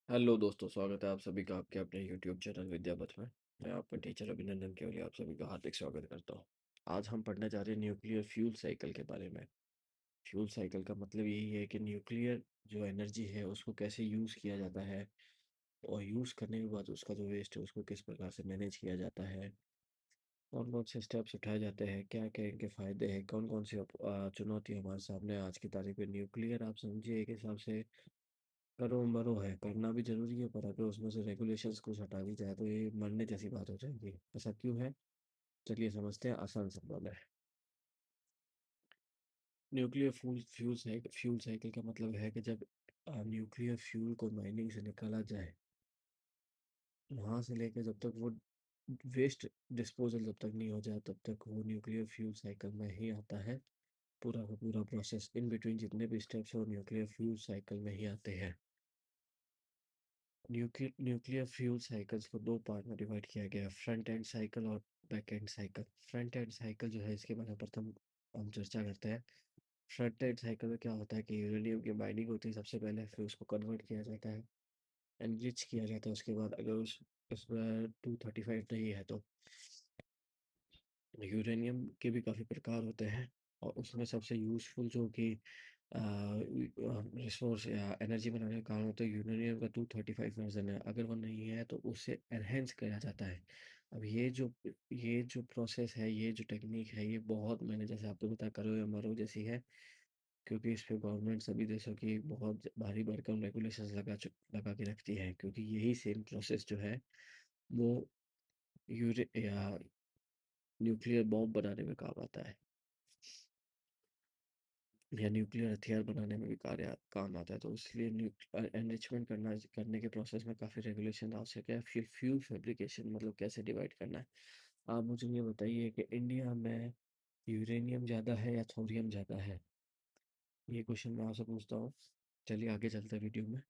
Hello दोस्तों, स्वागत है आप सभी का आपके अपने यूट्यूब चैनल विद्यापथ में। मैं आपका टीचर अभिनंदन केवली आप सभी का हार्दिक स्वागत करता हूँ। आज हम पढ़ने जा रहे हैं न्यूक्लियर फ्यूल साइकिल के बारे में। फ्यूल साइकिल का मतलब यही है कि न्यूक्लियर जो एनर्जी है उसको कैसे यूज़ किया जाता है, और यूज़ करने के बाद उसका जो वेस्ट है उसको किस प्रकार से मैनेज किया जाता है, कौन कौन से स्टेप्स उठाए जाते हैं, क्या क्या इनके फ़ायदे हैं, कौन कौन सी चुनौती हमारे सामने आज की तारीख में। न्यूक्लियर आप समझिए एक हिसाब से करो मरो है, करना भी ज़रूरी है, पर अगर उसमें से रेगुलेशंस कुछ हटा दी जाए तो ये मरने जैसी बात हो जाएगी। ऐसा क्यों है? चलिए समझते हैं आसान शब्दों में। न्यूक्लियर फ्यूल साइकिल का मतलब है कि जब न्यूक्लियर फ्यूल को माइनिंग से निकाला जाए, वहाँ से लेकर जब तक वो वेस्ट डिस्पोजल जब तक नहीं हो जाए तब तक वो न्यूक्लियर फ्यूल साइकिल में ही आता है। पूरा का पूरा प्रोसेस इन बिटवीन जितने भी स्टेप्स हैं वो न्यूक्लियर फ्यूल साइकिल में ही आते हैं। न्यूक्लियर फ्यूल साइकिल्स को दो पार्ट में डिवाइड किया गया है, फ्रंट एंड साइकिल और back end cycle. Front end cycle जो है इसके बारे में प्रथम हम चर्चा करते हैं। फ्रंट एंड साइकिल में क्या होता है कि यूरेनियम की माइनिंग होती है सबसे पहले, फिर उसको कन्वर्ट किया जाता है, एनरिच किया जाता है। उसके बाद अगर उसमें 235 नहीं है तो यूरेनियम के भी काफ़ी प्रकार होते हैं, और उसमें सबसे यूज़फुल जो कि रिसोर्स या एनर्जी बनाने का काम होता है, यूरेनियम का 235 वर्जन है। अगर वो नहीं है तो उससे एनहेंस किया जाता है। अब ये जो प्रोसेस है, ये जो टेक्निक है, ये बहुत, मैंने जैसे आपको बताया, करो या मरो जैसी है, क्योंकि इस पे गवर्नमेंट सभी देशों की बहुत भारी भरकम रेगुलेशंस लगा के रखती है, क्योंकि यही सेम प्रोसेस जो है वो यूरे या न्यूक्लियर बॉम्ब बनाने में काम आता है, या न्यूक्लियर हथियार बनाने में भी काम आता है। तो इसलिए एनरिचमेंट करने के प्रोसेस में काफ़ी रेगुलेशन आवश्यक है। फिर फ्यूल फैब्रिकेशन मतलब कैसे डिवाइड करना है। आप मुझे ये बताइए कि इंडिया में यूरेनियम ज़्यादा है या थोरियम ज़्यादा है? ये क्वेश्चन मैं आपसे पूछता हूँ। चलिए आगे चलते हैं वीडियो में।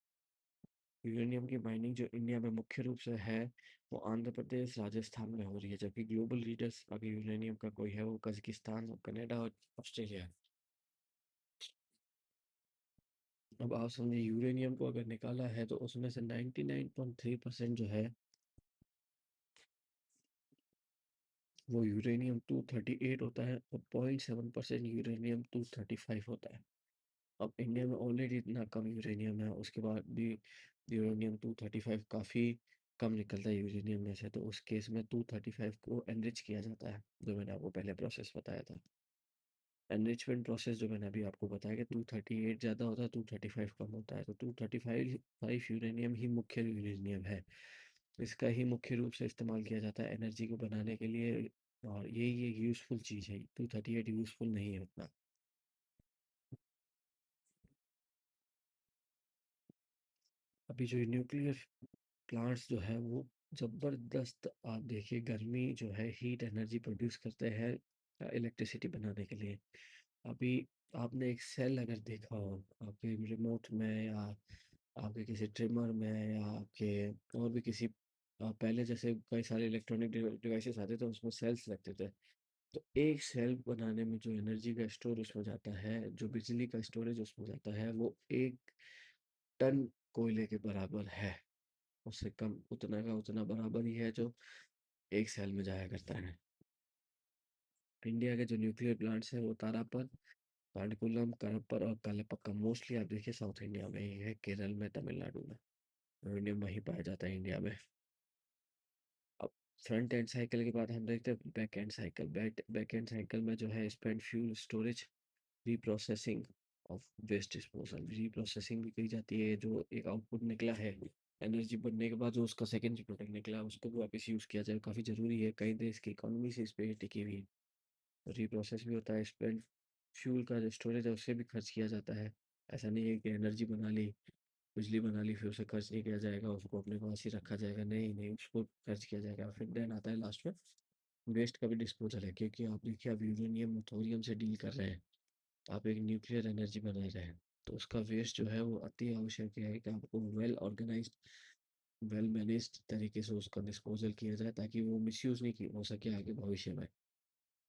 यूरेनियम की माइनिंग जो इंडिया में मुख्य रूप से है वो आंध्र प्रदेश राजस्थान में हो रही है, जबकि ग्लोबल लीडर्स अगर यूरेनियम का कोई है वो कजाकिस्तान, कनाडा और ऑस्ट्रेलिया है। अब आप समझिए, यूरेनियम को अगर निकाला है तो उसमें से 99.3% जो है वो यूरेनियम 238 होता है, और 0.7% यूरेनियम 235 होता है। अब इंडिया में ऑलरेडी इतना कम यूरेनियम है, उसके बाद भी यूरेनियम 235 काफ़ी कम निकलता है यूरेनियम में से, तो उस केस में 235 को एनरिच किया जाता है, जो मैंने आपको पहले प्रोसेस बताया था। एनरिचमेंट प्रोसेस जो मैंने अभी आपको बताया कि 238 ज़्यादा होता है, 235 कम होता है, तो 235 यूरेनियम ही मुख्य यूरेनियम है। इसका ही मुख्य रूप से इस्तेमाल किया जाता है एनर्जी को बनाने के लिए, और यही एक यूज़फुल चीज़ है। 238 यूज़फुल नहीं है उतना। अभी जो न्यूक्लियर प्लांट्स जो है वो ज़बरदस्त, आप देखिए, गर्मी जो है हीट एनर्जी प्रोड्यूस करते हैं इलेक्ट्रिसिटी बनाने के लिए। अभी आपने एक सेल अगर देखा हो आपके रिमोट में, या आपके किसी ट्रिमर में, या आपके और भी किसी पहले जैसे कई सारे इलेक्ट्रॉनिक डिवाइसेस आते थे उसमें सेल्स लगते थे। तो एक सेल बनाने में जो एनर्जी का स्टोर उसमें जाता है, जो बिजली का स्टोरेज उसमें जाता है, वो 1 टन कोयले के बराबर है। उससे कम, उतना का उतना बराबर ही है जो एक सेल में जाया करता है। इंडिया के जो न्यूक्लियर प्लांट्स हैं वो तारापुर, पांडकुलम, करप्पर और कालापक्कम, मोस्टली आप देखिए साउथ इंडिया में ही है, केरल में, तमिलनाडु में। यूरेनियम वहीं पाया जाता है इंडिया में। अब फ्रंट एंड साइकिल के बाद हम देखते हैं back end cycle. Back end cycle में जो है spent fuel storage, reprocessing of waste disposal. Reprocessing भी की जाती है, जो एक आउटपुट निकला है एनर्जी बनने के बाद, जो उसका सेकेंडरी प्रोडक्ट निकला उसको भी वापस यूज़ किया जाए, काफ़ी ज़रूरी है। कई देश की इकोनॉमी से इस पे टिकी हुई है। रीप्रोसेस भी होता है, स्पेंट फ्यूल का जो स्टोरेज है उससे भी खर्च किया जाता है। ऐसा नहीं है कि एनर्जी बना ली, बिजली बना ली, फिर उसे खर्च नहीं किया जाएगा, उसको अपने पास ही रखा जाएगा। नहीं नहीं, उसको खर्च किया जाएगा। फिर देन आता है लास्ट में वेस्ट का भी डिस्पोजल है, क्योंकि आप देखिए आप यूरेनियम थोरियम से डील कर रहे हैं, आप एक न्यूक्लियर एनर्जी बना रहे हैं, तो उसका वेस्ट जो है वो अति आवश्यक है कि आपको वेल ऑर्गेनाइज्ड, वेल मैनेज्ड तरीके से उसका डिस्पोजल किया जाए, ताकि वो मिसयूज़ नहीं हो सके आगे भविष्य में,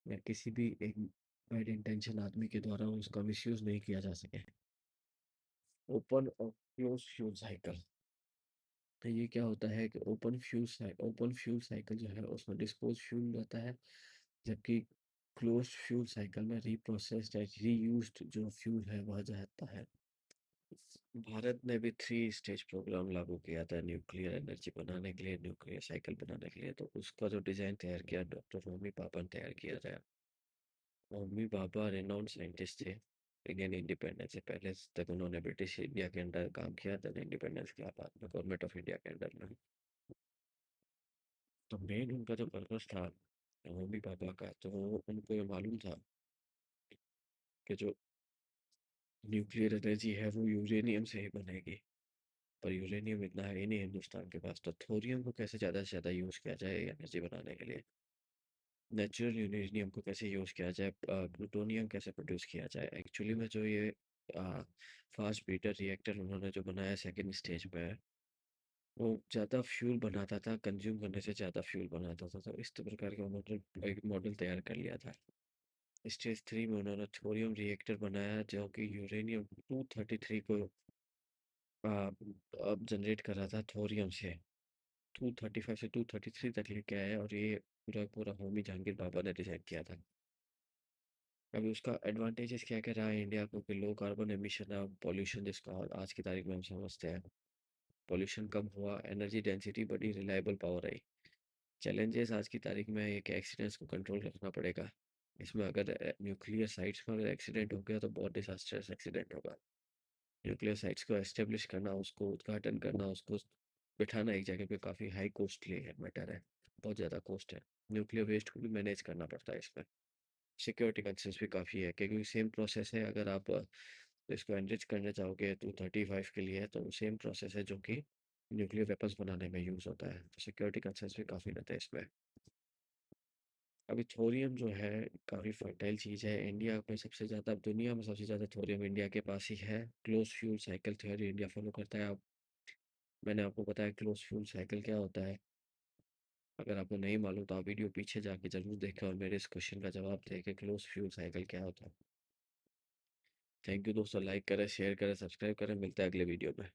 या किसी भी एक बैड इंटेंशन आदमी के द्वारा उसका मिसयूज़ नहीं किया जा सके। ओपन और क्लोज फ्यूल साइकिल। तो ये क्या होता है कि ओपन फ्यूल साइकिल जो है उसमें डिस्पोज फ्यूल रहता है, जबकि क्लोज्ड फ्यूल साइकिल में रीप्रोसेस्ड या रीयूज्ड जो फ्यूल है वह जाता है। भारत ने भी थ्री स्टेज प्रोग्राम लागू किया था न्यूक्लियर एनर्जी बनाने के लिए, न्यूक्लियर साइकिल बनाने के लिए। तो उसका जो डिज़ाइन तैयार किया डॉक्टर होमी भाभा ने तैयार किया था। होमी भाभा रेनाउंड साइंटिस्ट थे। इंडियन इंडिपेंडेंस से पहले तक उन्होंने ब्रिटिश इंडिया के अंडर काम किया था, इंडिपेंडेंस के बाद में गवर्नमेंट ऑफ इंडिया के अंडर में। तो मेन उनका जो पर्पस था होमी भाभा का, तो उनको ये मालूम था कि जो न्यूक्लियर एनर्जी है वो यूरेनियम से ही बनेगी। पर यूरेनियम इतना है ही नहीं हिंदुस्तान के पास, तो थोरियम को कैसे ज़्यादा से ज़्यादा यूज़ किया जाए एनर्जी बनाने के लिए। नेचुरल यूरेनियम को कैसे यूज़ किया जाए, प्लूटोनियम कैसे प्रोड्यूस किया जाए। एक्चुअली में जो ये फास्ट ब्रीडर रिएक्टर उन्होंने जो बनाया सेकंड स्टेज पे है, वो ज़्यादा फ्यूल बनाता था, कंज्यूम करने से ज़्यादा फ्यूल बनाता था। तो इस प्रकार का उन्होंने एक मॉडल तैयार कर लिया था। स्टेज थ्री में उन्होंने थोरियम रिएक्टर बनाया जो कि यूरेनियम 233 को अब जनरेट कर रहा था थोरियम से। 235 से 233 तक लेके आए, और ये पूरा पूरा होमी जहांगीर भाभा ने डिज़ाइन किया था। अभी उसका एडवांटेजेस क्या क्या रहा है इंडिया को कि लो कार्बन एमिशन है, पॉल्यूशन जिसको आज की तारीख में हम समझते हैं, पॉल्यूशन कम हुआ, एनर्जी डेंसिटी बढ़ी, रिलायबल पावर आई। चैलेंजेस आज की तारीख में एक एक्सीडेंट्स को कंट्रोल रखना पड़ेगा। इसमें अगर न्यूक्लियर साइट्स में अगर एक्सीडेंट हो गया तो बहुत डिजास्टर्स एक्सीडेंट होगा। न्यूक्लियर साइट्स को एस्टेब्लिश करना, उसको उद्घाटन करना, उसको बिठाना एक जगह पे काफ़ी हाई कॉस्टली है, मैटर है, बहुत ज़्यादा कॉस्ट है। न्यूक्लियर वेस्ट को भी मैनेज करना पड़ता है इसमें। सिक्योरिटी कंसर्न्स भी काफ़ी है क्योंकि सेम प्रोसेस है। अगर आप इसको एनरिच करना चाहोगे 235 के लिए, तो सेम प्रोसेस है जो कि न्यूक्लियर वेपन्स बनाने में यूज़ होता है। तो सिक्योरिटी कंसर्न्स भी काफ़ी रहते हैं इसमें। अभी थोरियम जो है काफ़ी फर्टाइल चीज़ है। इंडिया में सबसे ज़्यादा, दुनिया में सबसे ज़्यादा थोरियम इंडिया के पास ही है। Close fuel cycle theory India follow करता है। अब मैंने आपको बताया क्लोज फ्यूल साइकिल क्या होता है। अगर आपको नहीं मालूम तो आप वीडियो पीछे जाके ज़रूर देखें और मेरे इस क्वेश्चन का जवाब दें कि क्लोज फ्यूल साइकिल क्या होता है। थैंक यू दोस्तों, लाइक करें, शेयर करें, सब्सक्राइब करें। मिलता है अगले वीडियो में।